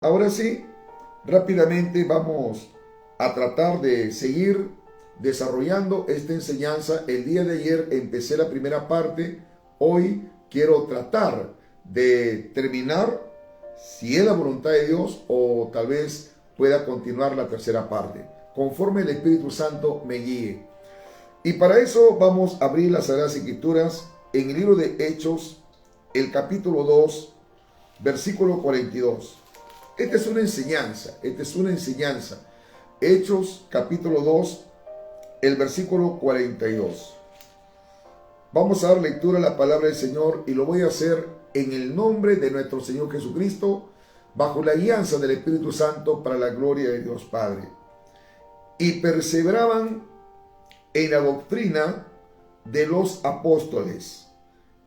Ahora sí, rápidamente vamos a tratar de seguir desarrollando esta enseñanza. El día de ayer empecé la primera parte. Hoy quiero tratar de terminar, si es la voluntad de Dios, o tal vez pueda continuar la tercera parte, conforme el Espíritu Santo me guíe. Y para eso vamos a abrir las Sagradas Escrituras en el libro de Hechos, el capítulo 2, versículo 42. Esta es una enseñanza. Hechos, capítulo 2, el versículo 42. Vamos a dar lectura a la palabra del Señor y lo voy a hacer en el nombre de nuestro Señor Jesucristo, bajo la guianza del Espíritu Santo, para la gloria de Dios Padre. Y perseveraban en la doctrina de los apóstoles,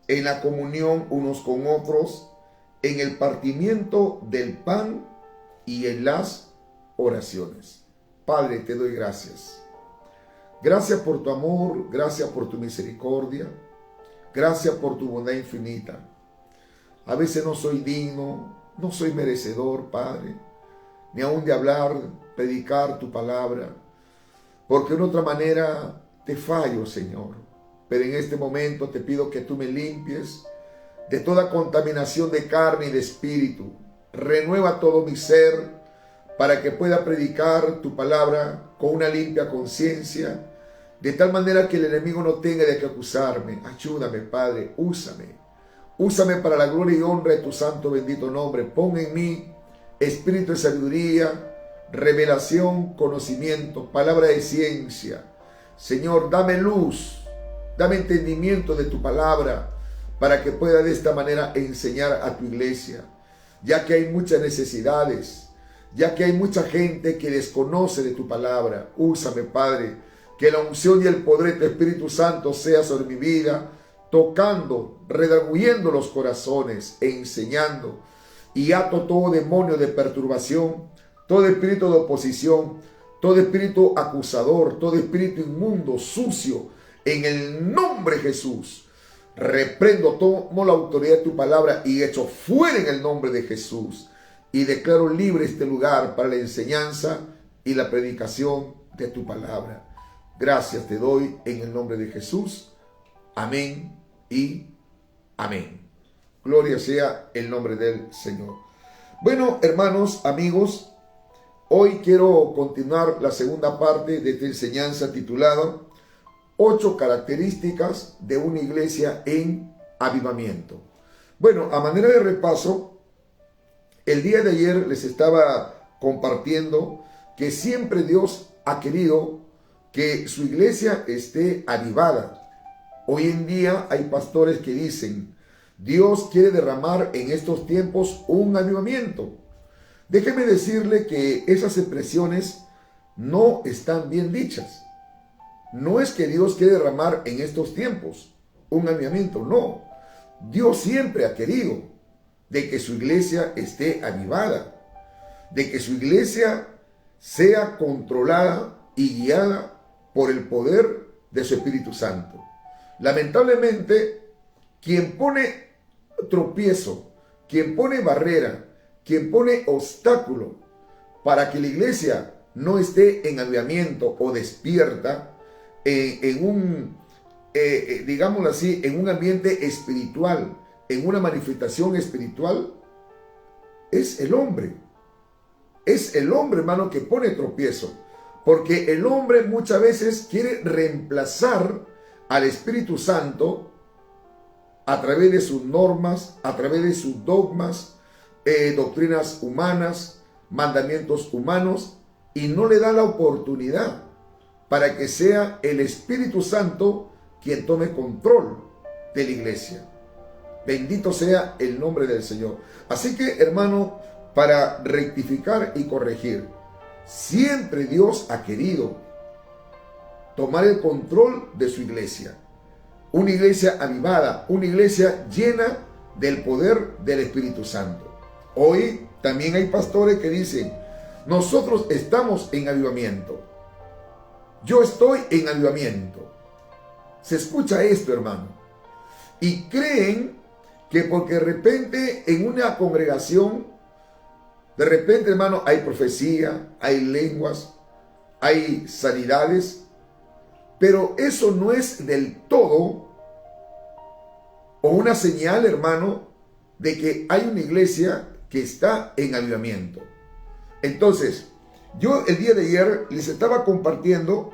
en la comunión unos con otros, en el partimiento del pan y en las oraciones. Padre, te doy gracias. Gracias por tu amor, gracias por tu misericordia, gracias por tu bondad infinita. A veces no soy digno, no soy merecedor, Padre, ni aun de hablar, predicar tu palabra, porque en otra manera te fallo, Señor. Pero en este momento te pido que tú me limpies de toda contaminación de carne y de espíritu. Renueva todo mi ser para que pueda predicar tu palabra con una limpia conciencia, de tal manera que el enemigo no tenga de qué acusarme. Ayúdame, Padre, úsame. Úsame para la gloria y honra de tu santo bendito nombre. Pon en mí espíritu de sabiduría, revelación, conocimiento, palabra de ciencia. Señor, dame luz, dame entendimiento de tu palabra, para que pueda de esta manera enseñar a tu iglesia, ya que hay muchas necesidades, ya que hay mucha gente que desconoce de tu palabra. Úsame, Padre, que la unción y el poder de tu Espíritu Santo sea sobre mi vida, tocando, redarguyendo los corazones, enseñando, y ato todo demonio de perturbación, todo espíritu de oposición, todo espíritu acusador, todo espíritu inmundo, sucio, en el nombre de Jesús. Reprendo, tomo la autoridad de tu palabra y echo fuera en el nombre de Jesús. Y declaro libre este lugar para la enseñanza y la predicación de tu palabra. Gracias te doy en el nombre de Jesús. Amén y amén. Gloria sea el nombre del Señor. Bueno, hermanos, amigos, hoy quiero continuar la segunda parte de esta enseñanza titulada 8 características de una iglesia en avivamiento. Bueno, a manera de repaso, el día de ayer les estaba compartiendo que siempre Dios ha querido que su iglesia esté avivada. Hoy en día hay pastores que dicen: Dios quiere derramar en estos tiempos un avivamiento. Déjeme decirle que esas expresiones no están bien dichas. No es que Dios quiere derramar en estos tiempos un avivamiento, no. Dios siempre ha querido de que su iglesia esté avivada, de que su iglesia sea controlada y guiada por el poder de su Espíritu Santo. Lamentablemente, quien pone tropiezo, quien pone barrera, quien pone obstáculo para que la iglesia no esté en avivamiento o despierta, digámoslo así, en un ambiente espiritual, en una manifestación espiritual, es el hombre. Es el hombre, hermano, que pone tropiezo. Porque el hombre muchas veces quiere reemplazar al Espíritu Santo a través de sus normas, a través de sus dogmas, doctrinas humanas, mandamientos humanos, y no le da la oportunidad para que sea el Espíritu Santo quien tome control de la iglesia. Bendito sea el nombre del Señor. Así que, hermano, para rectificar y corregir, siempre Dios ha querido tomar el control de su iglesia. Una iglesia avivada, una iglesia llena del poder del Espíritu Santo. Hoy también hay pastores que dicen: nosotros estamos en avivamiento. Yo estoy en avivamiento. Se escucha esto, hermano. Y creen que porque de repente en una congregación De repente, hermano, hay profecía, hay lenguas, hay sanidades, pero eso no es del todo o una señal, hermano, de que hay una iglesia que está en avivamiento. Entonces, yo el día de ayer les estaba compartiendo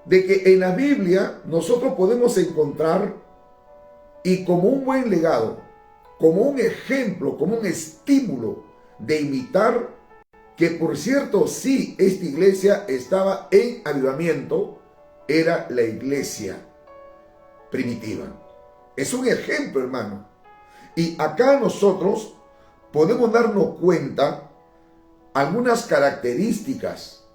de que en la Biblia nosotros podemos encontrar, y como un buen legado, como un ejemplo, como un estímulo de imitar, que por cierto, sí, esta iglesia estaba en avivamiento, era la iglesia primitiva. Es un ejemplo, hermano. Y acá nosotros podemos darnos cuenta algunas características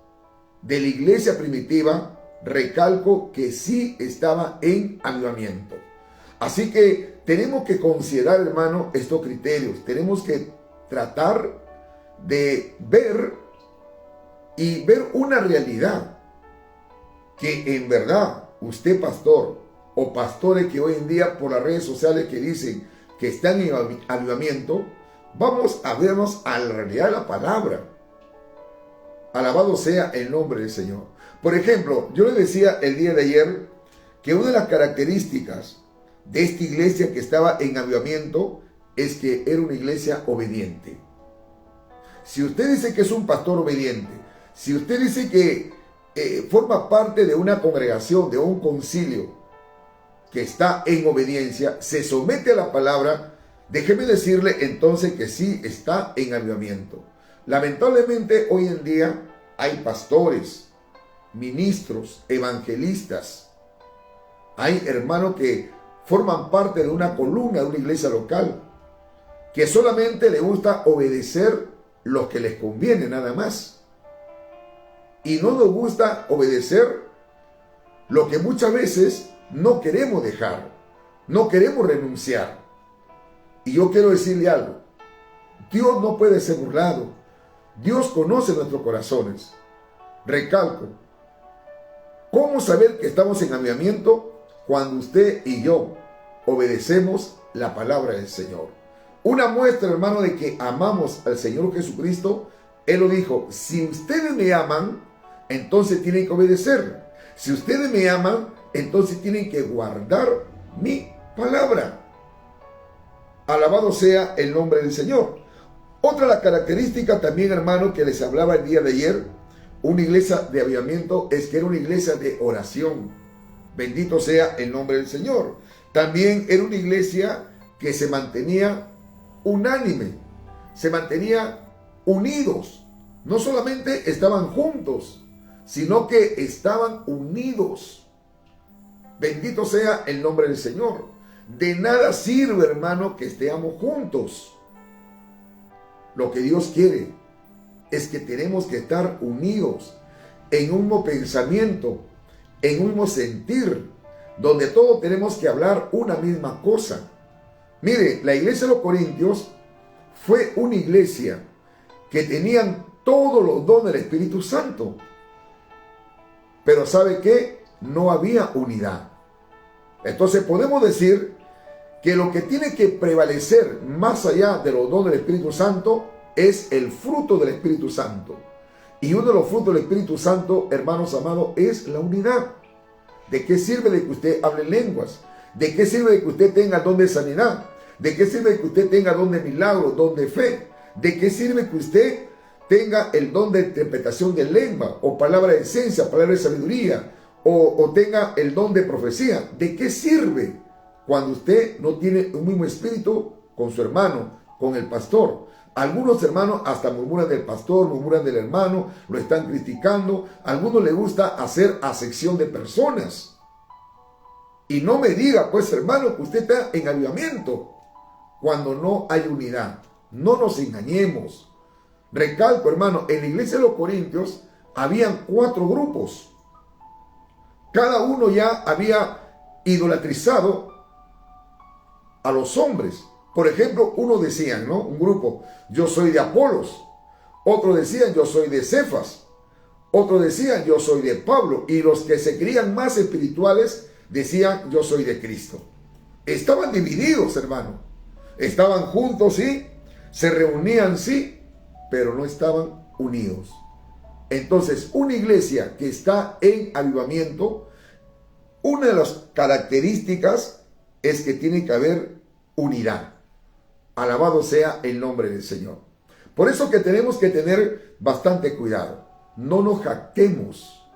de la iglesia primitiva. Recalco que sí estaba en avivamiento. Así que tenemos que considerar, hermano, estos criterios. Tenemos que tratar de ver una realidad que en verdad usted, pastor, o pastores que hoy en día por las redes sociales que dicen que están en avivamiento, vamos a vernos a la realidad de la palabra. Alabado sea el nombre del Señor. Por ejemplo, yo le decía el día de ayer que una de las características de esta iglesia que estaba en avivamiento es que era una iglesia obediente. Si usted dice que es un pastor obediente, si usted dice que forma parte de una congregación, de un concilio que está en obediencia, se somete a la palabra, déjeme decirle entonces que sí está en avivamiento. Lamentablemente hoy en día hay pastores, ministros, evangelistas, hay hermanos que forman parte de una columna de una iglesia local, que solamente les gusta obedecer lo que les conviene nada más, y no nos gusta obedecer lo que muchas veces no queremos dejar, no queremos renunciar. Y yo quiero decirle algo: Dios no puede ser burlado. Dios conoce nuestros corazones. Recalco, ¿cómo saber que estamos en avivamiento? Cuando usted y yo obedecemos la palabra del Señor. Una muestra, hermano, de que amamos al Señor Jesucristo. Él lo dijo: si ustedes me aman, entonces tienen que obedecer. Si ustedes me aman, entonces tienen que guardar mi palabra. Alabado sea el nombre del Señor. Otra de las características también, hermano, que les hablaba el día de ayer, una iglesia de avivamiento, es que era una iglesia de oración. Bendito sea el nombre del Señor. También era una iglesia que se mantenía unánime, se mantenía unidos. No solamente estaban juntos, sino que estaban unidos. Bendito sea el nombre del Señor. De nada sirve, hermano, que estemos juntos. Lo que Dios quiere es que tenemos que estar unidos en un mismo pensamiento, en un mismo sentir, donde todos tenemos que hablar una misma cosa. Mire, la iglesia de los Corintios fue una iglesia que tenían todos los dones del Espíritu Santo. Pero ¿sabe qué? No había unidad. Entonces podemos decir que lo que tiene que prevalecer más allá de los dones del Espíritu Santo es el fruto del Espíritu Santo. Y uno de los frutos del Espíritu Santo, hermanos amados, es la unidad. ¿De qué sirve de que usted hable lenguas? ¿De qué sirve de que usted tenga don de sanidad? ¿De qué sirve de que usted tenga don de milagro, don de fe? ¿De qué sirve que usted tenga el don de interpretación de lengua, o palabra de ciencia, palabra de sabiduría, o tenga el don de profecía? ¿De qué sirve cuando usted no tiene un mismo espíritu con su hermano, con el pastor? Algunos hermanos hasta murmuran del pastor, murmuran del hermano, lo están criticando. A algunos les gusta hacer acepción de personas. Y no me diga, pues, hermano, que usted está en avivamiento cuando no hay unidad. No nos engañemos. Recalco, hermano, en la iglesia de los Corintios habían 4 grupos. Cada uno ya había idolatrizado a los hombres. Por ejemplo, uno decían, ¿no? Un grupo: yo soy de Apolos. Otro decían: yo soy de Cefas. Otro decían: yo soy de Pablo. Y los que se creían más espirituales decían: yo soy de Cristo. Estaban divididos, hermano. Estaban juntos, sí. Se reunían, sí. pero no estaban unidos. Entonces, una iglesia que está en avivamiento, una de las características es que tiene que haber unidad. Alabado sea el nombre del Señor. Por eso que tenemos que tener bastante cuidado. No nos jactemos.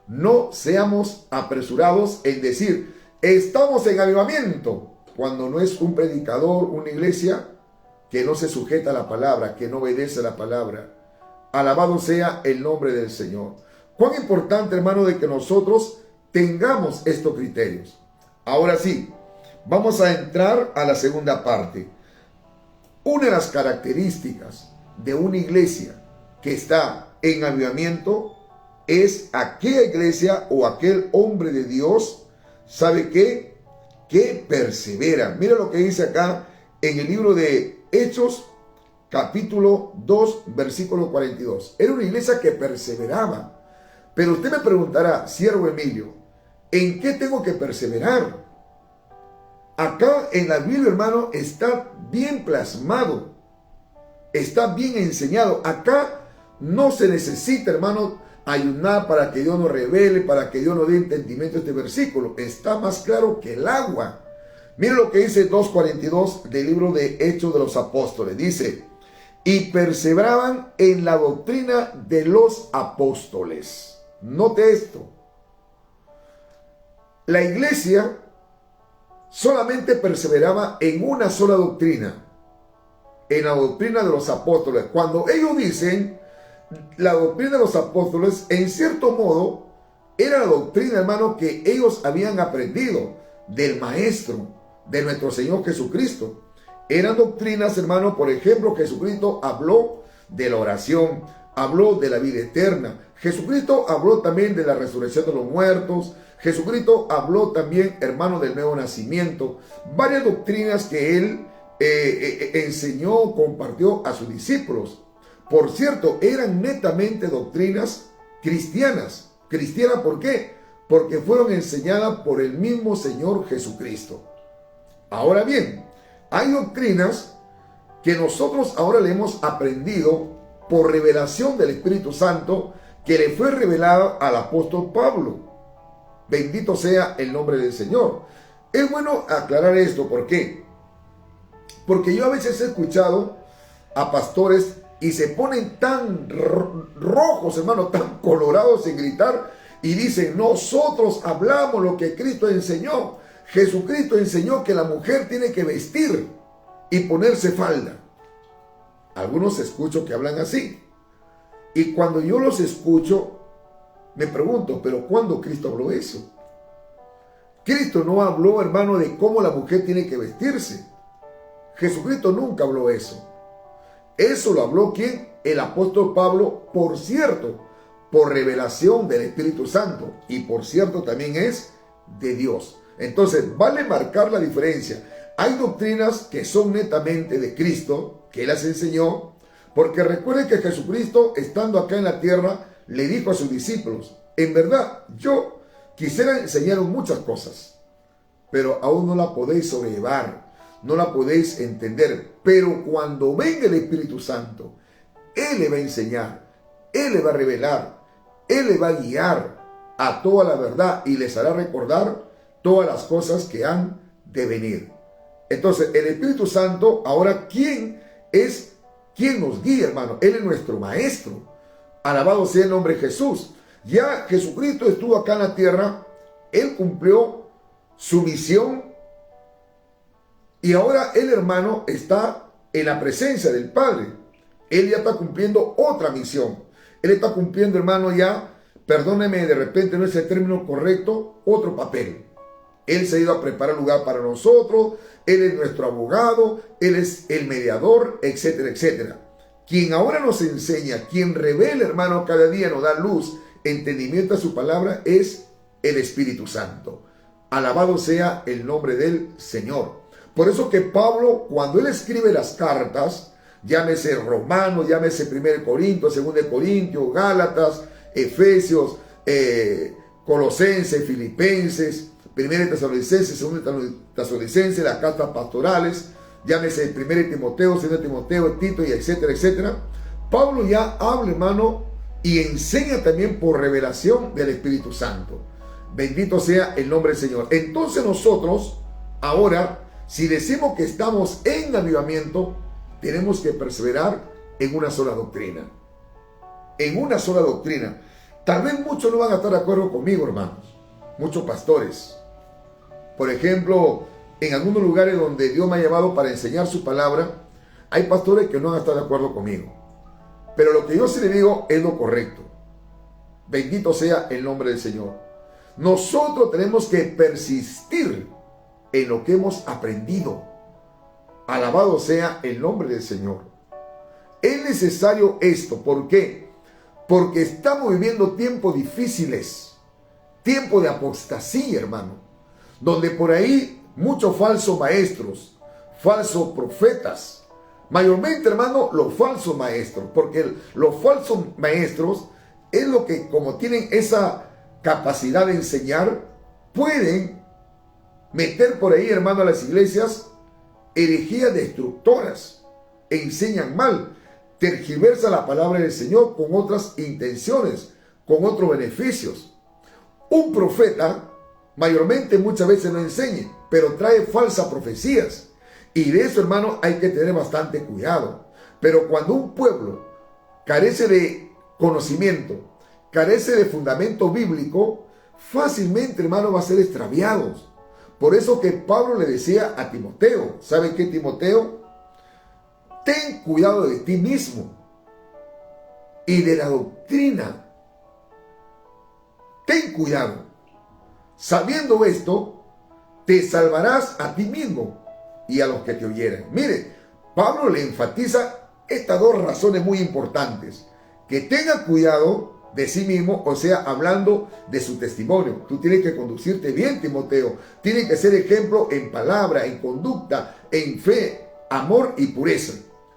No seamos apresurados en decir, estamos en avivamiento, cuando no es un predicador, una iglesia que no se sujeta a la palabra, que no obedece a la palabra. Alabado sea el nombre del Señor. Cuán importante, hermano, de que nosotros tengamos estos criterios. Ahora sí, vamos a entrar a la segunda parte. Una de las características de una iglesia que está en avivamiento es aquella iglesia o aquel hombre de Dios, ¿sabe qué? Que persevera. Mira lo que dice acá en el libro de Hechos, capítulo 2, versículo 42. Era una iglesia que perseveraba. Pero usted me preguntará, siervo Emilio, ¿en qué tengo que perseverar? Acá en la Biblia, hermano, está bien plasmado, está bien enseñado. Acá no se necesita, hermano, ayunar para que Dios nos revele, para que Dios nos dé entendimiento a este versículo. Está más claro que el agua. Mira lo que dice 2:42 del libro de Hechos de los Apóstoles. Dice, y perseveraban en la doctrina de los apóstoles. Note esto. La iglesia solamente perseveraba en una sola doctrina, en la doctrina de los apóstoles. Cuando ellos dicen la doctrina de los apóstoles, en cierto modo, era la doctrina, hermano, que ellos habían aprendido del Maestro, de nuestro Señor Jesucristo. Eran doctrinas, hermano, por ejemplo, Jesucristo habló de la oración, habló de la vida eterna. Jesucristo habló también de la resurrección de los muertos. Jesucristo habló también, hermano, del nuevo nacimiento. Varias doctrinas que él enseñó, compartió a sus discípulos. Por cierto, eran netamente doctrinas cristianas. ¿Cristianas por qué? Porque fueron enseñadas por el mismo Señor Jesucristo. Ahora bien, hay doctrinas que nosotros ahora le hemos aprendido por revelación del Espíritu Santo que le fue revelada al apóstol Pablo. Bendito sea el nombre del Señor. Es bueno aclarar esto. ¿Por qué? Porque yo a veces he escuchado a pastores y se ponen tan rojos, hermano, tan colorados en gritar y dicen, nosotros hablamos lo que Cristo enseñó. Jesucristo enseñó que la mujer tiene que vestir y ponerse falda. Algunos escucho que hablan así. Y cuando yo los escucho, me pregunto, ¿pero cuándo Cristo habló eso? Cristo no habló, hermano, de cómo la mujer tiene que vestirse. Jesucristo nunca habló eso. Eso lo habló ¿quién? El apóstol Pablo, por cierto, por revelación del Espíritu Santo. Y por cierto también es de Dios. Entonces, vale marcar la diferencia. Hay doctrinas que son netamente de Cristo, que Él las enseñó, porque recuerden que Jesucristo, estando acá en la tierra, le dijo a sus discípulos, en verdad, yo quisiera enseñaros muchas cosas, pero aún no la podéis sobrellevar, no la podéis entender. Pero cuando venga el Espíritu Santo, Él le va a enseñar, Él le va a revelar, Él le va a guiar a toda la verdad y les hará recordar todas las cosas que han de venir. Entonces, el Espíritu Santo, ahora, ¿quién es? ¿Quién nos guía, hermano? Él es nuestro Maestro. Alabado sea el nombre de Jesús. Ya Jesucristo estuvo acá en la tierra, Él cumplió su misión y ahora el hermano está en la presencia del Padre. Él ya está cumpliendo otra misión. Él está cumpliendo, hermano, ya, perdóneme, de repente no es el término correcto, otro papel. Él se ha ido a preparar lugar para nosotros, Él es nuestro abogado, Él es el mediador, etcétera, etcétera. Quien ahora nos enseña, quien revela, hermano, cada día nos da luz, entendimiento a su palabra, es el Espíritu Santo. Alabado sea el nombre del Señor. Por eso que Pablo, cuando él escribe las cartas, llámese Romanos, llámese 1 Corintios, 2 Corintios, Gálatas, Efesios, Colosenses, Filipenses, 1 Tesalonicenses, 2 Tesalonicenses, las cartas pastorales, llámese 1 Timoteo, 2 Timoteo, Tito, y etcétera, etcétera. Pablo ya habla, hermano, y enseña también por revelación del Espíritu Santo. Bendito sea el nombre del Señor. Entonces nosotros, ahora, si decimos que estamos en avivamiento, tenemos que perseverar en una sola doctrina. En una sola doctrina. Tal vez muchos no van a estar de acuerdo conmigo, hermanos. Muchos pastores. Por ejemplo, en algunos lugares donde Dios me ha llevado para enseñar su palabra, hay pastores que no van a estar de acuerdo conmigo. Pero lo que yo sí le digo es lo correcto. Bendito sea el nombre del Señor. Nosotros tenemos que persistir en lo que hemos aprendido. Alabado sea el nombre del Señor. Es necesario esto. ¿Por qué? Porque estamos viviendo tiempos difíciles. Tiempo de apostasía, hermano. Donde por ahí muchos falsos maestros, falsos profetas. Mayormente, hermano, los falsos maestros. Porque los falsos maestros es lo que, como tienen esa capacidad de enseñar, pueden meter por ahí, hermano, a las iglesias herejías destructoras. Enseñan mal, tergiversa la palabra del Señor con otras intenciones, con otros beneficios. Un profeta mayormente muchas veces no enseña, pero trae falsas profecías. Y de eso, hermano, hay que tener bastante cuidado. Pero cuando un pueblo carece de conocimiento, carece de fundamento bíblico, fácilmente, hermano, va a ser extraviado. Por eso que Pablo le decía a Timoteo, ¿sabe qué, Timoteo? Ten cuidado de ti mismo y de la doctrina. Ten cuidado. Sabiendo esto, te salvarás a ti mismo y a los que te oyeren. Mire, Pablo le enfatiza estas dos razones muy importantes. Que tenga cuidado de sí mismo, o sea, hablando de su testimonio. Tú tienes que conducirte bien, Timoteo. Tienes que ser ejemplo en palabra, en conducta, en fe, amor y pureza.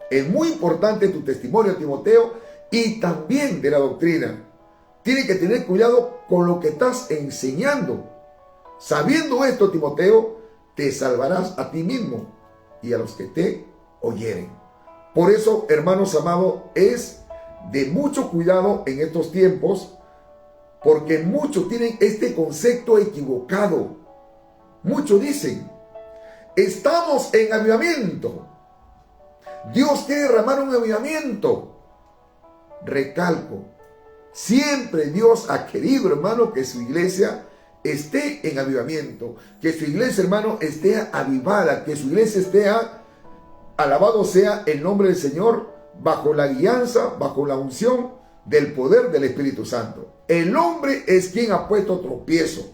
Es muy importante tu testimonio, Timoteo, y también de la doctrina. Tienes que tener cuidado con lo que estás enseñando. Sabiendo esto, Timoteo, te salvarás a ti mismo y a los que te oyeren. Por eso, hermanos amados, es de mucho cuidado en estos tiempos, porque muchos tienen este concepto equivocado. Muchos dicen, estamos en avivamiento. Dios quiere derramar un avivamiento. Recalco, siempre Dios ha querido, hermano, que su iglesia esté en avivamiento, que su iglesia, hermano, esté avivada, que su iglesia esté, alabado sea el nombre del Señor, bajo la guianza, bajo la unción del poder del Espíritu Santo. El hombre es quien ha puesto tropiezo.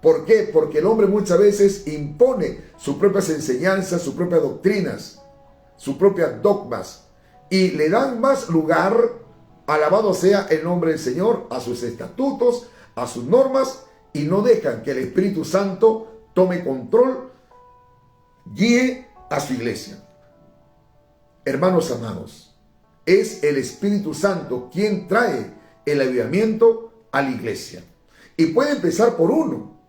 ¿Por qué? Porque el hombre muchas veces impone sus propias enseñanzas, sus propias doctrinas, sus propias dogmas, y le dan más lugar, alabado sea el nombre del Señor, a sus estatutos, a sus normas, y no dejan que el Espíritu Santo tome control, guíe a su iglesia. Hermanos amados, es el Espíritu Santo quien trae el avivamiento a la iglesia. Y puede empezar por uno,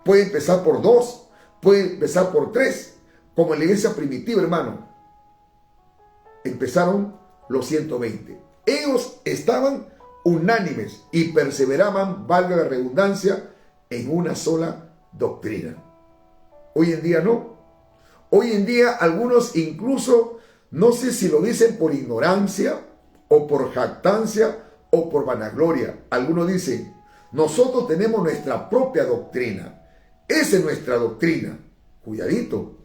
puede empezar por dos, puede empezar por tres, como en la iglesia primitiva, hermano. Empezaron los 120. Ellos estaban unánimes y perseveraban, valga la redundancia, en una sola doctrina. Hoy en día no. Hoy en día algunos incluso, no sé si lo dicen por ignorancia o por jactancia o por vanagloria. Algunos dicen, nosotros tenemos nuestra propia doctrina. Esa es nuestra doctrina. Cuidadito.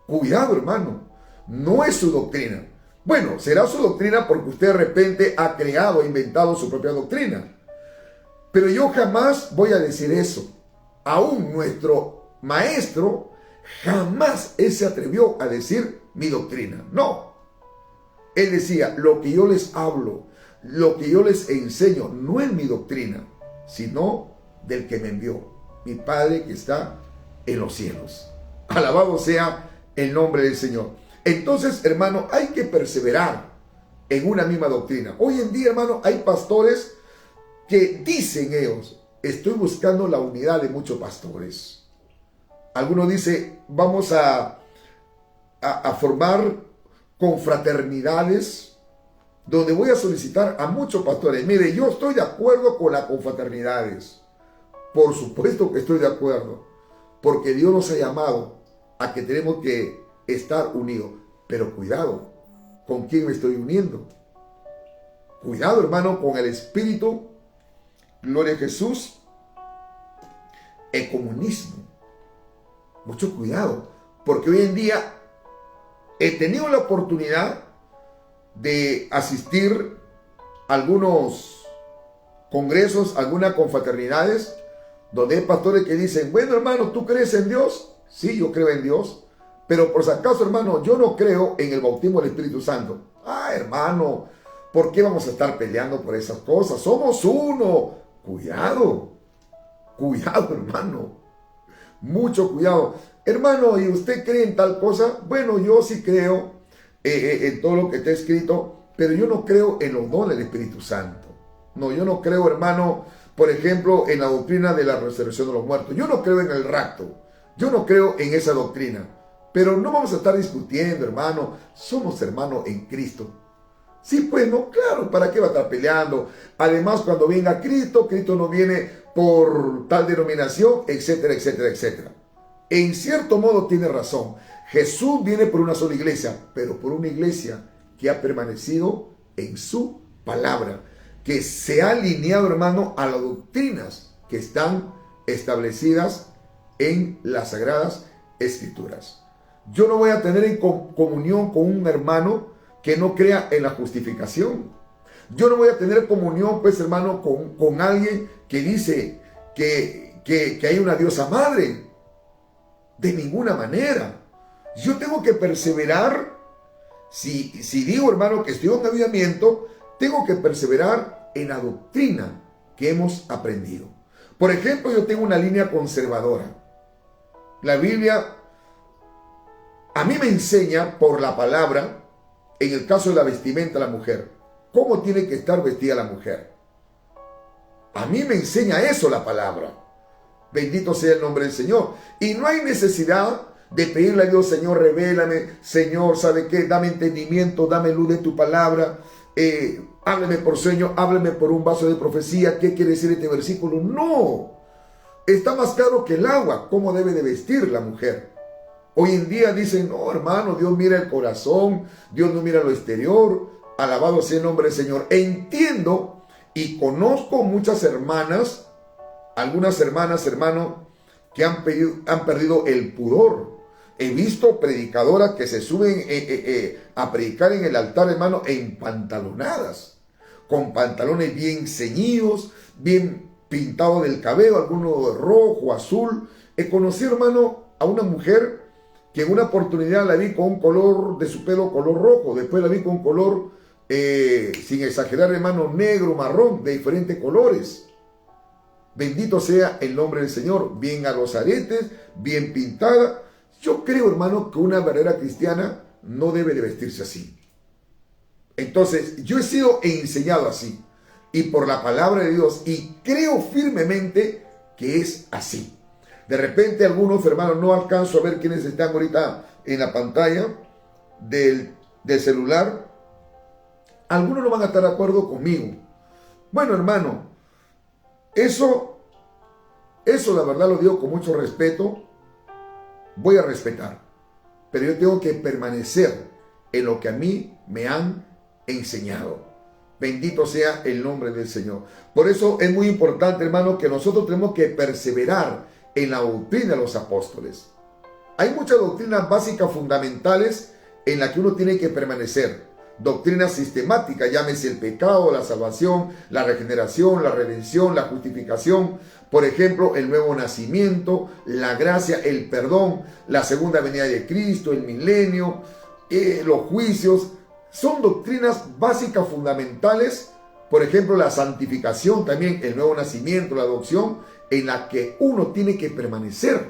Cuidado, hermano. No es su doctrina. Bueno, será su doctrina porque usted de repente ha creado, ha inventado su propia doctrina. Pero yo jamás voy a decir eso. Aún nuestro maestro jamás él se atrevió a decir mi doctrina. No. Él decía, lo que yo les hablo, lo que yo les enseño, no es mi doctrina, sino del que me envió, mi Padre que está en los cielos. Alabado sea el nombre del Señor. Entonces, hermano, hay que perseverar en una misma doctrina. Hoy en día, hermano, hay pastores que dicen ellos, estoy buscando la unidad de muchos pastores. Algunos dicen, vamos a formar confraternidades donde voy a solicitar a muchos pastores. Mire, yo estoy de acuerdo con las confraternidades. Por supuesto que estoy de acuerdo, porque Dios nos ha llamado a que tenemos que estar unidos. Pero cuidado, ¿con quién me estoy uniendo? Cuidado, hermano, con el espíritu, gloria a Jesús, el comunismo. Mucho cuidado, porque hoy en día he tenido la oportunidad de asistir a algunos congresos, algunas confraternidades, donde hay pastores que dicen, bueno, hermano, ¿tú crees en Dios? Sí, yo creo en Dios, pero por si acaso, hermano, yo no creo en el bautismo del Espíritu Santo. Ah, hermano, ¿por qué vamos a estar peleando por esas cosas? Somos uno. Cuidado, cuidado, hermano. Mucho cuidado. Hermano, ¿y usted cree en tal cosa? Bueno, yo sí creo en todo lo que está escrito, pero yo no creo en los dones del Espíritu Santo. No, yo no creo, hermano, por ejemplo, en la doctrina de la resurrección de los muertos. Yo no creo en el rapto. Yo no creo en esa doctrina. Pero no vamos a estar discutiendo, hermano. Somos hermanos en Cristo. Sí, pues no, claro, ¿para qué va a estar peleando? Además, cuando venga Cristo, Cristo no viene por tal denominación, etcétera, etcétera, etcétera. En cierto modo tiene razón. Jesús viene por una sola iglesia, pero por una iglesia que ha permanecido en su palabra, que se ha alineado, hermano, a las doctrinas que están establecidas en las Sagradas Escrituras. Yo no voy a tener en comunión con un hermano que no crea en la justificación. Yo no voy a tener comunión, pues, hermano, con alguien que dice que hay una diosa madre. De ninguna manera. Yo tengo que perseverar. Si digo, hermano, que estoy en avivamiento, tengo que perseverar en la doctrina que hemos aprendido. Por ejemplo, yo tengo una línea conservadora. La Biblia a mí me enseña por la palabra, en el caso de la vestimenta de la mujer, cómo tiene que estar vestida la mujer. A mí me enseña eso la palabra. Bendito sea el nombre del Señor. Y no hay necesidad de pedirle a Dios, Señor, revélame, Señor, ¿sabe qué? Dame entendimiento, dame luz de tu palabra. Hábleme por sueño, hábleme por un vaso de profecía. ¿Qué quiere decir este versículo? No. Está más claro que el agua, cómo debe de vestir la mujer. Hoy en día dicen, no, hermano, Dios mira el corazón, Dios no mira lo exterior. Alabado sea el nombre del Señor. Entiendo y conozco muchas hermanas, algunas hermanas, hermano, que han perdido el pudor. He visto predicadoras que se suben a predicar en el altar, hermano, empantalonadas, con pantalones bien ceñidos, bien pintados del cabello, algunos de rojo, azul. He conocido, hermano, a una mujer que en una oportunidad la vi con un color de su pelo color rojo, después la vi con color, sin exagerar, hermano, negro, marrón, de diferentes colores. Bendito sea el nombre del Señor, bien a los aretes, bien pintada. Yo creo, hermano, que una verdadera cristiana no debe de vestirse así. Entonces, yo he sido enseñado así, y por la palabra de Dios, y creo firmemente que es así. De repente, algunos hermanos, no alcanzo a ver quiénes están ahorita en la pantalla del celular. Algunos no van a estar de acuerdo conmigo. Bueno, hermano, eso la verdad lo digo con mucho respeto. Voy a respetar, pero yo tengo que permanecer en lo que a mí me han enseñado. Bendito sea el nombre del Señor. Por eso es muy importante, hermano, que nosotros tenemos que perseverar en la doctrina de los apóstoles. Hay muchas doctrinas básicas fundamentales en las que uno tiene que permanecer. Doctrina sistemática, llámese el pecado, la salvación, la regeneración, la redención, la justificación, por ejemplo, el nuevo nacimiento, la gracia, el perdón, la segunda venida de Cristo, el milenio, los juicios. Son doctrinas básicas fundamentales, por ejemplo, la santificación también, el nuevo nacimiento, la adopción, en la que uno tiene que permanecer.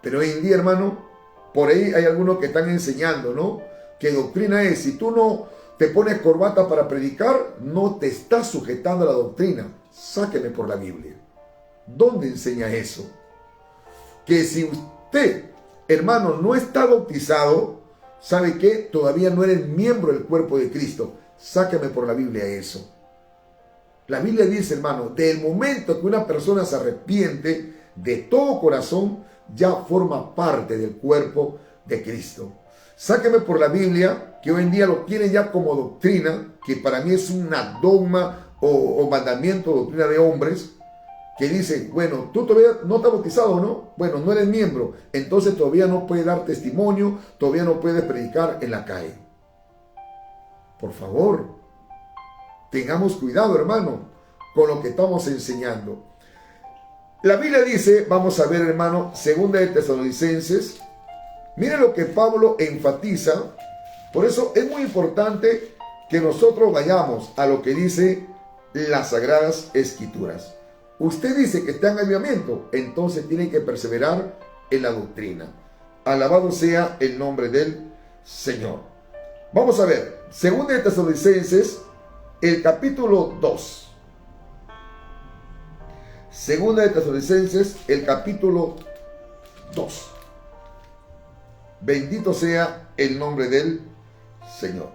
Pero hoy en día, hermano, por ahí hay algunos que están enseñando, ¿no? ¿Qué doctrina es? Si tú no te pones corbata para predicar, no te estás sujetando a la doctrina. Sáqueme por la Biblia. ¿Dónde enseña eso? Que si usted, hermano, no está bautizado, ¿sabe qué? Todavía no eres miembro del cuerpo de Cristo. sáqueme por la Biblia eso. La Biblia dice, hermano, del momento que una persona se arrepiente de todo corazón, ya forma parte del cuerpo de Cristo. Sáqueme por la Biblia, que hoy en día lo tienen ya como doctrina, que para mí es una dogma o mandamiento, doctrina de hombres, que dice, bueno, tú todavía no estás bautizado, ¿no? Bueno, no eres miembro, entonces todavía no puedes dar testimonio, todavía no puedes predicar en la calle. Por favor, tengamos cuidado, hermano, con lo que estamos enseñando. La Biblia dice, vamos a ver, hermano, segunda de Tesalonicenses. Miren lo que Pablo enfatiza. Por eso es muy importante que nosotros vayamos a lo que dice las Sagradas Escrituras. Usted dice que está en avivamiento, entonces tiene que perseverar en la doctrina. Alabado sea el nombre del Señor. Vamos a ver, segunda de Tesalonicenses, el capítulo 2. Segunda de Tesalonicenses, el capítulo 2. Bendito sea el nombre del Señor.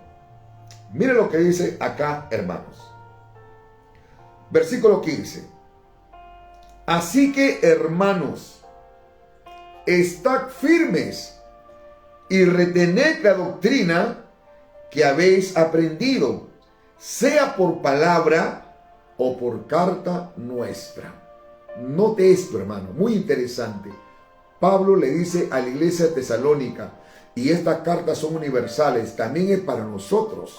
Mire lo que dice acá, hermanos. Versículo 15. Así que, hermanos, estad firmes y retened la doctrina que habéis aprendido, sea por palabra o por carta nuestra. Note esto, hermano, muy interesante. Pablo le dice a la iglesia de Tesalónica, y estas cartas son universales, también es para nosotros,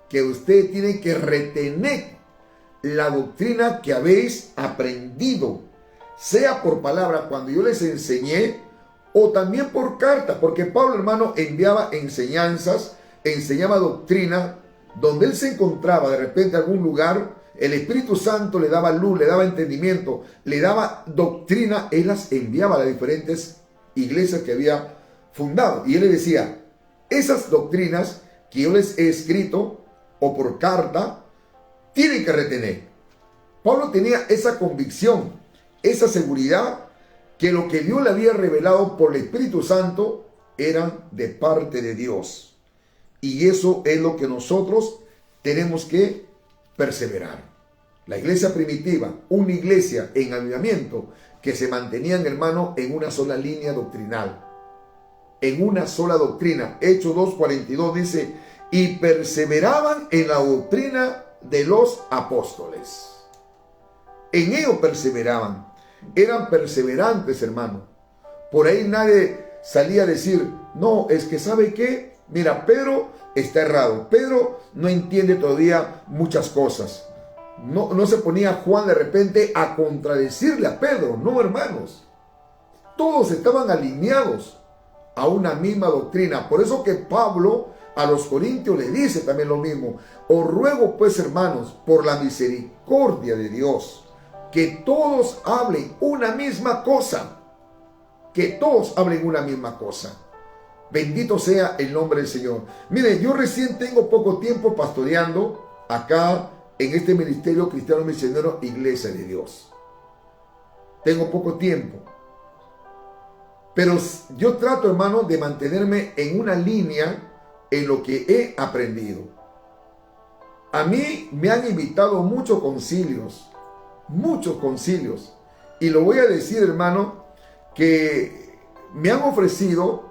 que usted tiene que retener la doctrina que habéis aprendido, sea por palabra cuando yo les enseñé, o también por carta, porque Pablo, hermano, enviaba enseñanzas, enseñaba doctrina, donde él se encontraba de repente en algún lugar. El Espíritu Santo le daba luz, le daba entendimiento, le daba doctrina. Él las enviaba a las diferentes iglesias que había fundado. Y él le decía, esas doctrinas que yo les he escrito o por carta, tienen que retener. Pablo tenía esa convicción, esa seguridad, que lo que Dios le había revelado por el Espíritu Santo eran de parte de Dios. Y eso es lo que nosotros tenemos que perseverar. La iglesia primitiva, una iglesia en avivamiento, que se mantenían, hermano, en una sola línea doctrinal, en una sola doctrina. Hechos 2:42 dice, y perseveraban en la doctrina de los apóstoles. En ello perseveraban, eran perseverantes, hermano. Por ahí nadie salía a decir, no, es que ¿sabe qué? Mira, Pedro está errado. Pedro no entiende todavía muchas cosas. No se ponía Juan de repente a contradecirle a Pedro. No, hermanos. Todos estaban alineados a una misma doctrina. Por eso que Pablo a los corintios le dice también lo mismo. Os ruego pues, hermanos, por la misericordia de Dios, que todos hablen una misma cosa. Que todos hablen una misma cosa. Bendito sea el nombre del Señor. Mire, yo recién tengo poco tiempo pastoreando acá en este ministerio cristiano misionero Iglesia de Dios. Tengo poco tiempo. Pero yo trato, hermano, de mantenerme en una línea en lo que he aprendido. A mí me han invitado muchos concilios. Y lo voy a decir, hermano, que me han ofrecido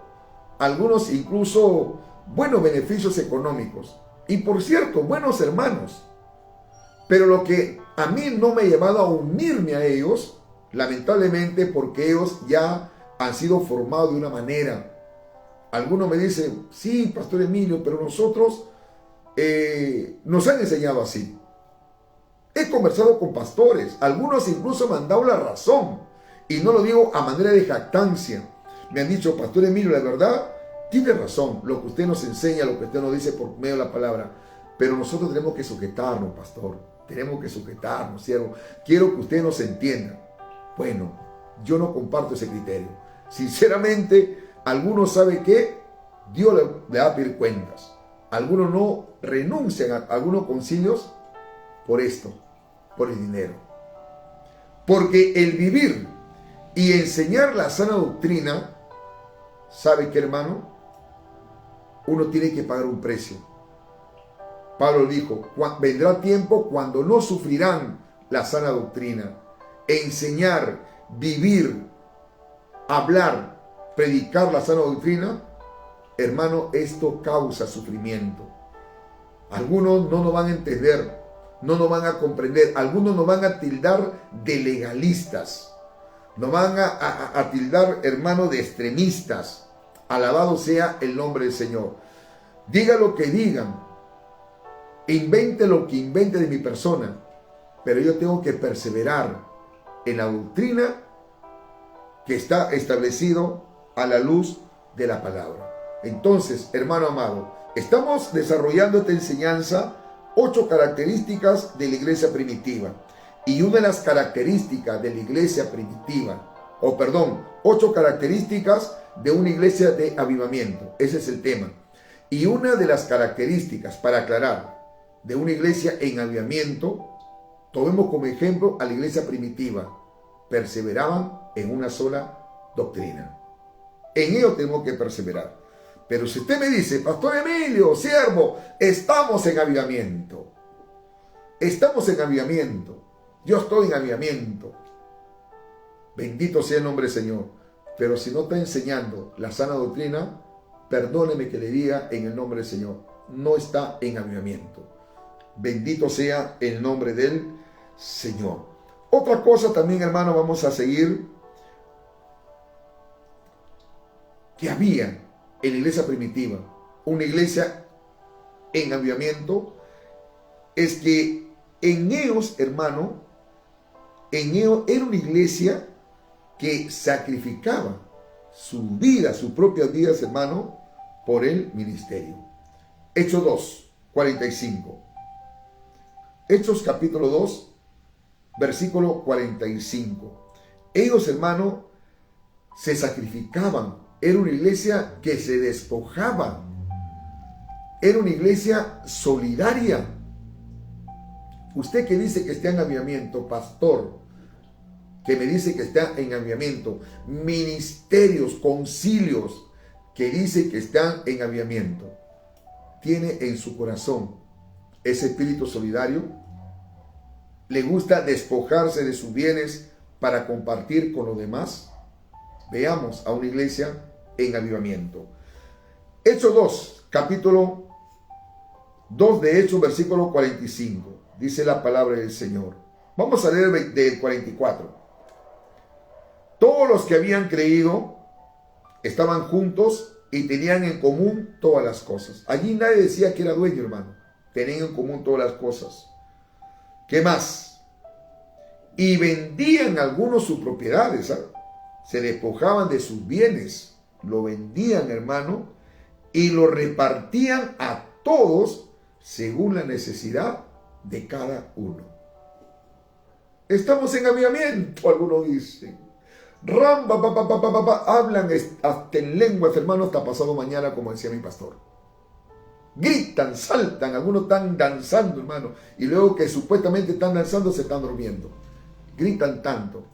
algunos incluso buenos beneficios económicos. Y por cierto, buenos hermanos. Pero lo que a mí no me ha llevado a unirme a ellos, lamentablemente, porque ellos ya han sido formados de una manera. Algunos me dicen, sí, Pastor Emilio, pero nosotros nos han enseñado así. He conversado con pastores, algunos incluso me han dado la razón. Y no lo digo a manera de jactancia. Me han dicho, Pastor Emilio, la verdad, tiene razón, lo que usted nos enseña, lo que usted nos dice por medio de la palabra. Pero nosotros tenemos que sujetarnos, pastor. Tenemos que sujetarnos, siervo. Quiero que usted nos entienda. Bueno, yo no comparto ese criterio. Sinceramente, algunos saben que Dios le va a pedir cuentas. Algunos no renuncian a algunos concilios por esto, por el dinero. Porque el vivir y enseñar la sana doctrina, ¿sabe qué, hermano? Uno tiene que pagar un precio. Pablo dijo, vendrá tiempo cuando no sufrirán la sana doctrina. Enseñar, vivir, hablar, predicar la sana doctrina, hermano, esto causa sufrimiento. Algunos no nos van a entender, no nos van a comprender, algunos nos van a tildar de legalistas, nos van a tildar, hermano, de extremistas. Alabado sea el nombre del Señor. Diga lo que digan, invente lo que invente de mi persona, pero yo tengo que perseverar en la doctrina que está establecido a la luz de la palabra. Entonces, hermano amado, estamos desarrollando esta enseñanza, 8 características de la iglesia primitiva. Y una de las características de la iglesia primitiva, 8 características de una iglesia de avivamiento. Ese es el tema. Y una de las características, para aclarar, de una iglesia en avivamiento, tomemos como ejemplo a la iglesia primitiva. Perseveraban en una sola doctrina. En ello tenemos que perseverar. Pero si usted me dice, Pastor Emilio, siervo, estamos en avivamiento. Estamos en avivamiento. Yo estoy en avivamiento. Bendito sea el nombre del Señor. Pero si no está enseñando la sana doctrina, perdóneme que le diga en el nombre del Señor, no está en avivamiento. Bendito sea el nombre del Señor. Otra cosa también, hermano, vamos a seguir, que había en la iglesia primitiva, una iglesia en avivamiento, es que en ellos, hermano, en ellos era una iglesia que sacrificaba su vida, sus propias vidas, hermano, por el ministerio. Hechos 2, 45. Hechos capítulo 2, versículo 45. Ellos, hermano, se sacrificaban. Era una iglesia que se despojaba. Era una iglesia solidaria. Usted que dice que está en avivamiento, pastor, que me dice que está en avivamiento, ministerios, concilios, que dice que están en avivamiento, ¿tiene en su corazón ese espíritu solidario? ¿Le gusta despojarse de sus bienes para compartir con los demás? Veamos a una iglesia en avivamiento. Hechos 2, capítulo 2 de Hechos, versículo 45. Dice la palabra del Señor. Vamos a leer del 44. Todos los que habían creído estaban juntos y tenían en común todas las cosas. Allí nadie decía que era dueño, hermano. Tenían en común todas las cosas. ¿Qué más? Y vendían algunos sus propiedades, ¿sabes? Se despojaban de sus bienes, lo vendían, hermano, y lo repartían a todos según la necesidad de cada uno. Estamos en avivamiento, algunos dicen. Hablan hasta en lenguas, hermano, hasta pasado mañana, como decía mi pastor. Gritan, saltan, algunos están danzando, hermano, y luego que supuestamente están danzando se están durmiendo. Gritan tanto.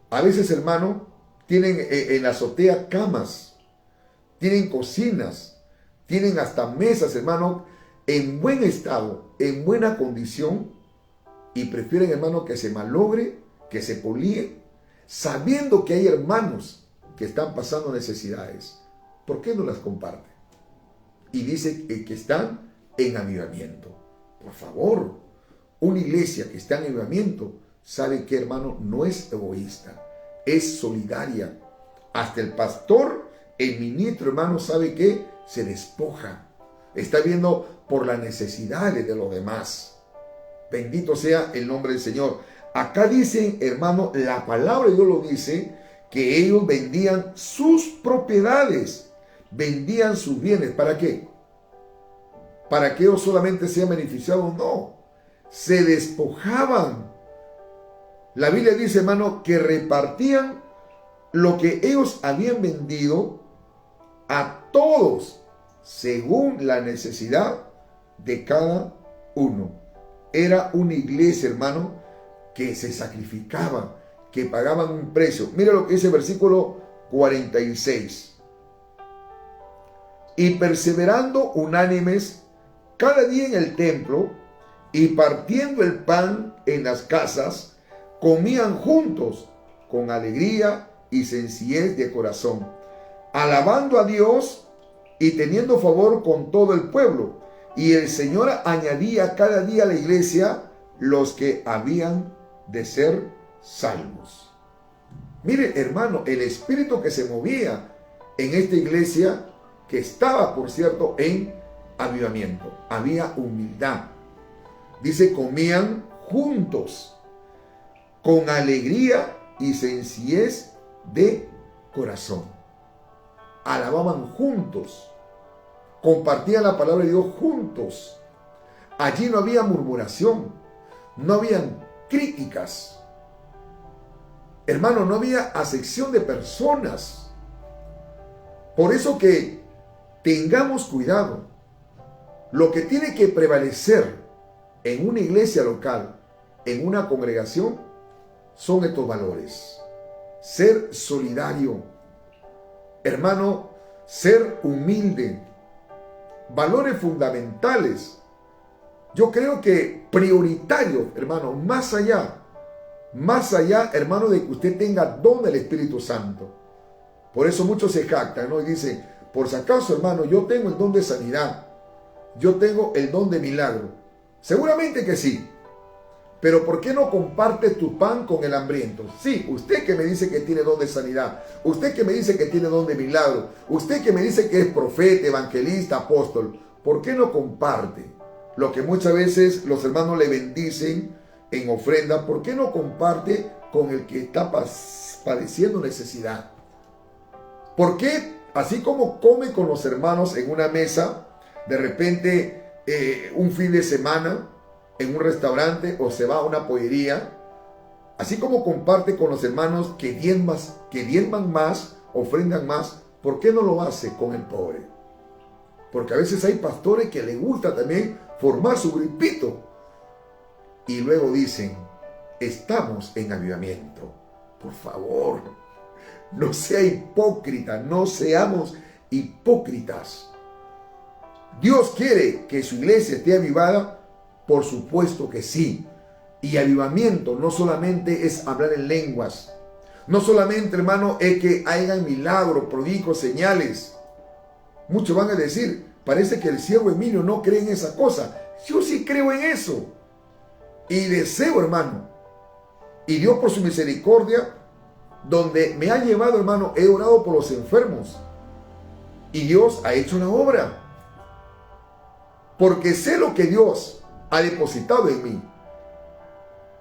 A veces, hermano, tienen en la azotea camas, tienen cocinas, tienen hasta mesas, hermano, en buen estado, en buena condición, y prefieren, hermano, que se malogre, que se políe, sabiendo que hay hermanos que están pasando necesidades. ¿Por qué no las comparte? Y dice que están en avivamiento. Por favor, una iglesia que está en avivamiento, sabe que, hermano, no es egoísta, es solidaria. Hasta el pastor, el ministro, hermano, sabe que se despoja. Está viendo por las necesidades de los demás. Bendito sea el nombre del Señor. Acá dicen, hermano, la palabra de Dios lo dice, que ellos vendían sus propiedades, vendían sus bienes. ¿Para qué? ¿Para que ellos solamente sean beneficiados? No. Se despojaban. La Biblia dice, hermano, que repartían lo que ellos habían vendido a todos según la necesidad de cada uno. Era una iglesia, hermano, que se sacrificaba, que pagaban un precio. Mira lo que dice el versículo 46. Y perseverando unánimes cada día en el templo y partiendo el pan en las casas, comían juntos con alegría y sencillez de corazón, alabando a Dios y teniendo favor con todo el pueblo. Y el Señor añadía cada día a la iglesia los que habían de ser salvos. Mire, hermano, el espíritu que se movía en esta iglesia, que estaba, por cierto, en avivamiento. Había humildad. Dice, comían juntos, con alegría y sencillez de corazón. Alababan juntos. Compartían la palabra de Dios juntos. Allí no había murmuración. No habían críticas. Hermano, no había acepción de personas. Por eso que tengamos cuidado. Lo que tiene que prevalecer en una iglesia local, en una congregación, son estos valores. Ser solidario. Hermano, ser humilde. Valores fundamentales. Yo creo que prioritario, hermano, más allá, hermano, de que usted tenga don del Espíritu Santo. Por eso muchos se jactan, ¿no? Y dicen, por si acaso, hermano, yo tengo el don de sanidad, yo tengo el don de milagro. Seguramente que sí. Pero ¿por qué no comparte tu pan con el hambriento? Sí, usted que me dice que tiene don de sanidad, usted que me dice que tiene don de milagro, usted que me dice que es profeta, evangelista, apóstol, ¿por qué no comparte lo que muchas veces los hermanos le bendicen en ofrenda? ¿Por qué no comparte con el que está padeciendo necesidad? ¿Por qué, así como come con los hermanos en una mesa, de repente un fin de semana, en un restaurante o se va a una pollería, así como comparte con los hermanos que diezman más, ofrendan más, ¿por qué no lo hace con el pobre? Porque a veces hay pastores que les gusta también formar su grupito y luego dicen, estamos en avivamiento. Por favor, no sea hipócrita, no seamos hipócritas. Dios quiere que su iglesia esté avivada. Por supuesto que sí. Y avivamiento no solamente es hablar en lenguas. No solamente, hermano, es que hayan milagros, prodigios, señales. Muchos van a decir, parece que el siervo Emilio no cree en esa cosa. Yo sí creo en eso. Y deseo, hermano. Y Dios por su misericordia, donde me ha llevado, hermano, he orado por los enfermos. Y Dios ha hecho la obra. Porque sé lo que Dios ha depositado en mí.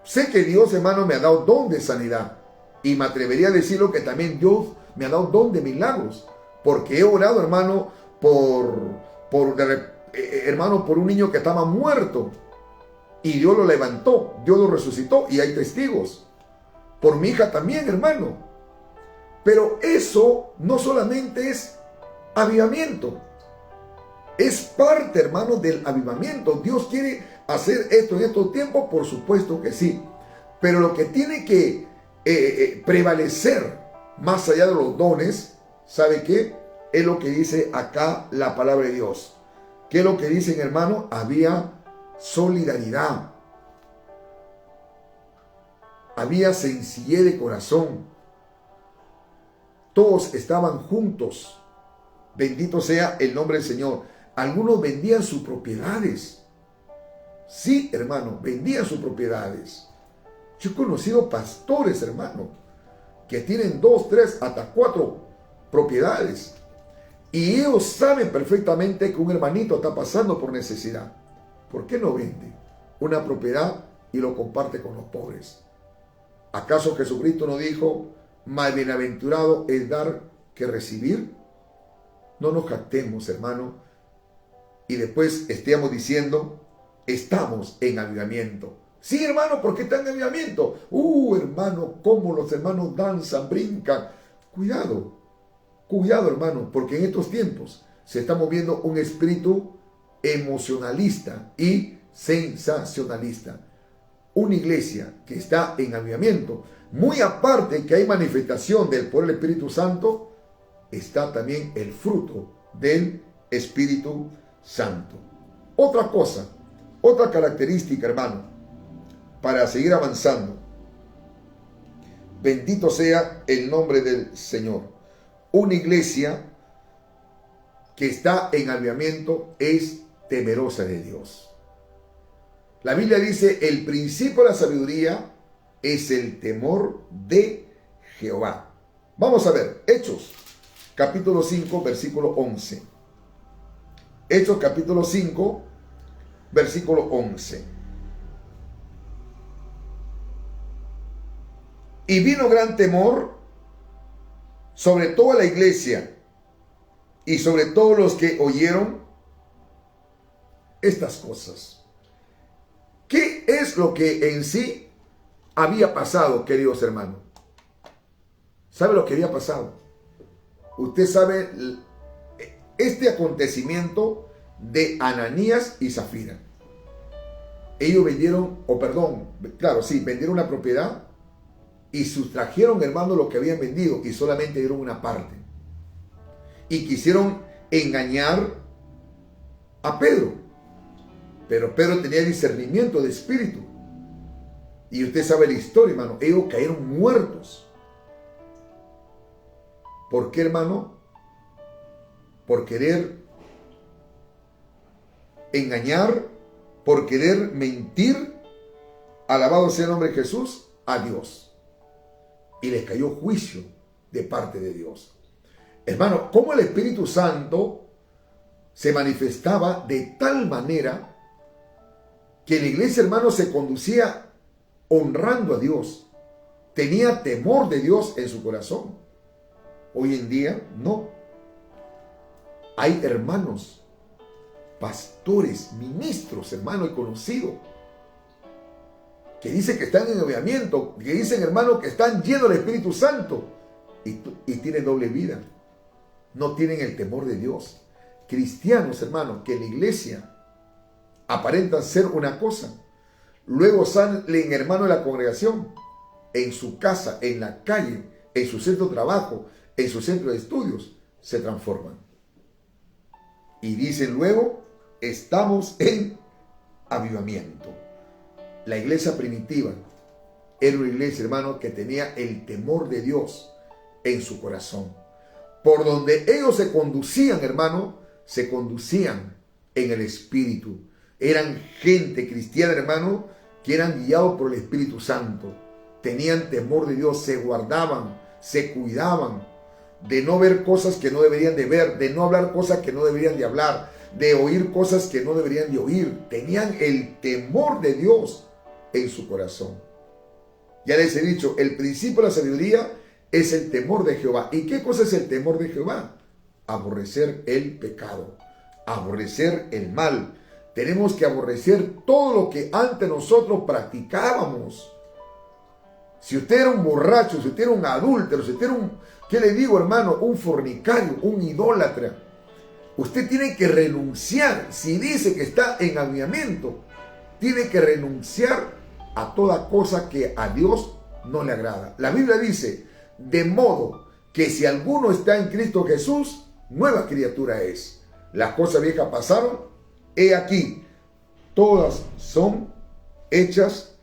Sé que Dios, hermano, me ha dado don de sanidad. Y me atrevería a decirlo que también Dios me ha dado don de milagros. Porque he orado, hermano, por un niño que estaba muerto. Y Dios lo levantó, Dios lo resucitó. Y hay testigos. Por mi hija también, hermano. Pero eso no solamente es avivamiento. Es parte, hermano, del avivamiento. Dios quiere hacer esto en estos tiempos, por supuesto que sí. Pero lo que tiene que prevalecer más allá de los dones, ¿sabe qué? Es lo que dice acá la palabra de Dios. ¿Qué es lo que dicen, hermano? Había solidaridad. Había sencillez de corazón. Todos estaban juntos. Bendito sea el nombre del Señor. Algunos vendían sus propiedades. Sí, hermano, vendían sus propiedades. Yo he conocido pastores, hermano, que tienen 2, 3, hasta 4 propiedades. Y ellos saben perfectamente que un hermanito está pasando por necesidad. ¿Por qué no vende una propiedad y lo comparte con los pobres? ¿Acaso Jesucristo no dijo, más bienaventurado es dar que recibir? No nos jactemos, hermano, y después estemos diciendo, estamos en avivamiento. Sí, hermano, ¿por qué está en avivamiento? Hermano, cómo los hermanos danzan, brincan. Cuidado, hermano, porque en estos tiempos se está moviendo un espíritu emocionalista y sensacionalista. Una iglesia que está en avivamiento, muy aparte que hay manifestación del poder del Espíritu Santo, está también el fruto del Espíritu Santo. Otra cosa, otra característica, hermano, para seguir avanzando. Bendito sea el nombre del Señor. Una iglesia que está en avivamiento es temerosa de Dios. La Biblia dice, el principio de la sabiduría es el temor de Jehová. Vamos a ver, Hechos, capítulo 5, versículo 11. Hechos, capítulo 5, versículo 11. Y vino gran temor sobre toda la iglesia y sobre todos los que oyeron estas cosas. ¿Qué es lo que en sí había pasado, queridos hermanos? ¿Sabe lo que había pasado? Usted sabe este acontecimiento de Ananías y Zafira. Ellos vendieron, vendieron una propiedad y sustrajeron, hermano, lo que habían vendido y solamente dieron una parte. Y quisieron engañar a Pedro. Pero Pedro tenía discernimiento de espíritu. Y usted sabe la historia, hermano. Ellos cayeron muertos. ¿Por qué, hermano? Por querer engañar, por querer mentir, alabado sea el nombre de Jesús, a Dios. Y les cayó juicio de parte de Dios. Hermano, cómo el Espíritu Santo se manifestaba de tal manera que la iglesia, hermano, se conducía honrando a Dios. Tenía temor de Dios en su corazón. Hoy en día, no. Hay hermanos, pastores, ministros, hermano, he conocido, que dicen que están en avivamiento, que dicen, hermano, que están llenos del Espíritu Santo y tienen doble vida. No tienen el temor de Dios. Cristianos, hermano, que en la iglesia aparentan ser una cosa, luego salen, hermano, de la congregación, en su casa, en la calle, en su centro de trabajo, en su centro de estudios, se transforman. Y dicen luego, estamos en avivamiento. La iglesia primitiva era una iglesia, hermano, que tenía el temor de Dios en su corazón. Por donde ellos se conducían, hermano, se conducían en el Espíritu. Eran gente cristiana, hermano, que eran guiados por el Espíritu Santo. Tenían temor de Dios, se guardaban, se cuidaban de no ver cosas que no deberían de ver, de no hablar cosas que no deberían de hablar, de oír cosas que no deberían de oír. Tenían el temor de Dios en su corazón. Ya les he dicho, el principio de la sabiduría es el temor de Jehová. ¿Y qué cosa es el temor de Jehová? Aborrecer el pecado, aborrecer el mal. Tenemos que aborrecer todo lo que antes nosotros practicábamos. Si usted era un borracho, si usted era un adúltero, si usted era ¿qué le digo, hermano? Un fornicario, un idólatra. Usted tiene que renunciar. Si dice que está en avivamiento, tiene que renunciar a toda cosa que a Dios no le agrada. La Biblia dice, de modo que si alguno está en Cristo Jesús, nueva criatura es. Las cosas viejas pasaron, he aquí, todas son hechas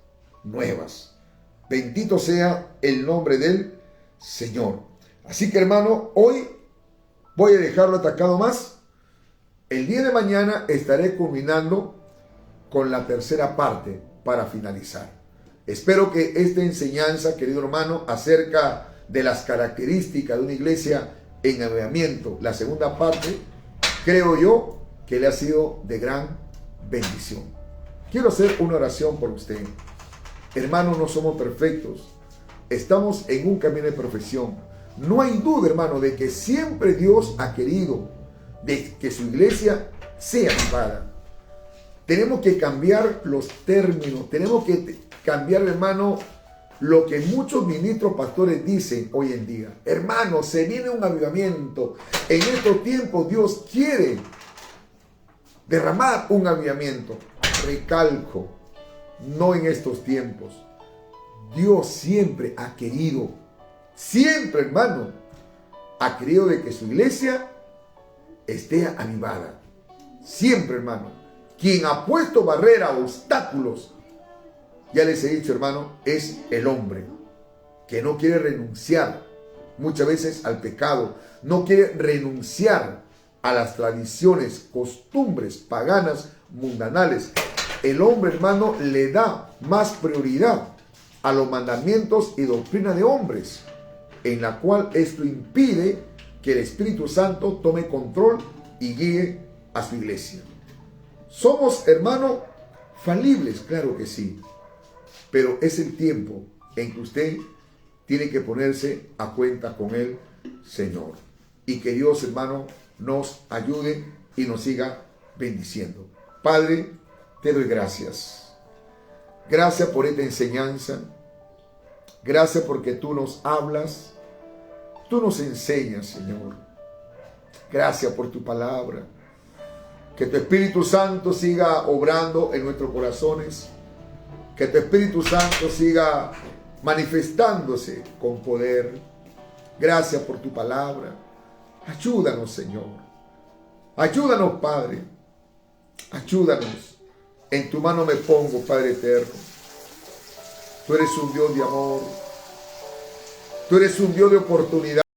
nuevas. Bendito sea el nombre del Señor. Así que, hermano, hoy voy a dejarlo atacado más. El día de mañana estaré culminando con la tercera parte para finalizar. Espero que esta enseñanza, querido hermano, acerca de las características de una iglesia en avivamiento, la segunda parte, creo yo que le ha sido de gran bendición. Quiero hacer una oración por usted. Hermanos, no somos perfectos. Estamos en un camino de perfección. No hay duda, hermano, de que siempre Dios ha querido de que su iglesia sea avivada. Tenemos que cambiar los términos. Tenemos que cambiar, hermano, lo que muchos ministros pastores dicen hoy en día. Hermano, se viene un avivamiento. En estos tiempos Dios quiere derramar un avivamiento. Recalco, no en estos tiempos. Dios siempre ha querido, siempre, hermano, ha querido de que su iglesia esté avivada. Siempre, hermano. Quien ha puesto barrera, obstáculos, ya les he dicho, hermano, es el hombre que no quiere renunciar muchas veces al pecado, no quiere renunciar a las tradiciones, costumbres paganas, mundanales. El hombre, hermano, le da más prioridad a los mandamientos y doctrina de hombres, en la cual esto impide que el Espíritu Santo tome control y guíe a su iglesia. Somos, hermano, falibles, claro que sí, pero es el tiempo en que usted tiene que ponerse a cuenta con el Señor. Y que Dios, hermano, nos ayude y nos siga bendiciendo. Padre, te doy gracias. Gracias por esta enseñanza. Gracias porque tú nos hablas. Tú nos enseñas, Señor. Gracias por tu palabra. Que tu Espíritu Santo siga obrando en nuestros corazones. Que tu Espíritu Santo siga manifestándose con poder. Gracias por tu palabra. Ayúdanos, Señor. Ayúdanos, Padre. Ayúdanos. En tu mano me pongo, Padre eterno. Tú eres un Dios de amor. Tú eres un Dios de oportunidad.